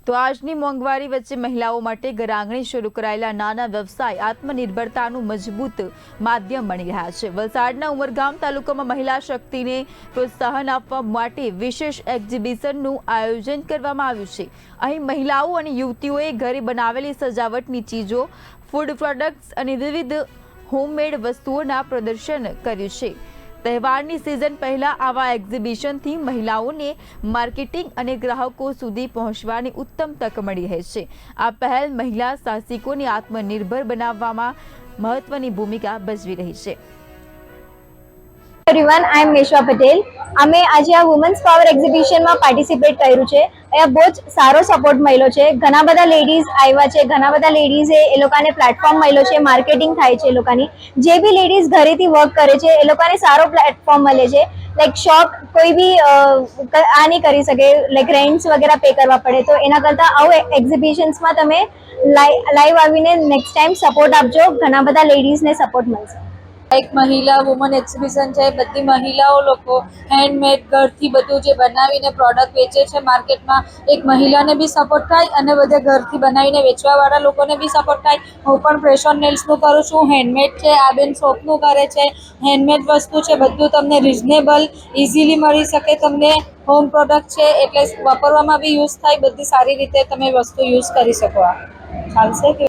તો આજની મોંઘવારી વચ્ચે મહિલાઓ માટે ઘર આંગણે શરૂ કરાયેલા નાના વ્યવસાય આત્મનિર્ભરતાનું મજબૂત માધ્યમ બની રહ્યા છે। વલસાડના ઉમરગામ તાલુકામાં મહિલા શક્તિને પ્રોત્સાહન આપવા માટે વિશેષ એક્ઝિબિશનનું આયોજન કરવામાં આવ્યું છે। અહીં મહિલાઓ અને યુવતીઓએ ઘરે બનાવેલી સજાવટની ચીજો, ફૂડ પ્રોડક્ટ્સ અને વિવિધ હોમમેડ વસ્તુઓના પ્રદર્શન કર્યું છે। તહેવારની સિઝન પહેલા આવા એક્ઝિબિશનથી મહિલાઓને માર્કેટિંગ અને ગ્રાહકો સુધી પહોંચવાની ઉત્તમ તક મળી રહે છે। આ પહેલ મહિલા સાહસિકોને આત્મનિર્ભર બનાવવામાં મહત્વની ભૂમિકા ભજવી રહી છે। Everyone, I am Meshva Patel. અમે આજે આ વુમન્સ પાવર એક્ઝિબિશનમાં પાર્ટિસિપેટ કર્યું છે। અહીંયા બહુ જ સારો સપોર્ટ મળ્યો છે। ઘણા બધા લેડીઝ આવ્યા છે, ઘણા બધા લેડીઝે એ લોકોને પ્લેટફોર્મ મળ્યો છે, માર્કેટિંગ થાય છે। એ લોકોની જે બી લેડીઝ ઘરેથી વર્ક કરે છે એ લોકોને સારો પ્લેટફોર્મ મળે છે। લાઈક શોપ કોઈ બી આ નહીં કરી શકે, લાઈક રેન્ટ્સ વગેરે પે કરવા પડે, તો એના કરતાં આવું એક્ઝિબિશન્સમાં તમે લાઈવ આવીને નેક્સ્ટ ટાઈમ સપોર્ટ આપજો। ઘણા બધા લેડીઝને સપોર્ટ મળશે। એક મહિલા વુમન એક્ઝિબિશન છે। બધી મહિલાઓ લોકો હેન્ડમેડ ઘરથી બધું જે બનાવીને પ્રોડક્ટ વેચે છે માર્કેટમાં, એક મહિલાને બી સપોર્ટ થાય અને બધે ઘરથી બનાવીને વેચવાવાળા લોકોને બી સપોર્ટ થાય। હું પણ પ્રેસ ઓન નેલ્સનું કરું છું, હેન્ડમેડ છે, આ બેન સોપનું કરે છે, હેન્ડમેડ વસ્તુ છે, બધું તમને રિઝનેબલ ઇઝીલી મળી શકે। તમને હોમ પ્રોડક્ટ છે એટલે વાપરવામાં બી યુઝ થાય, બધી સારી રીતે તમે વસ્તુ યુઝ કરી શકો। ચાલશે કે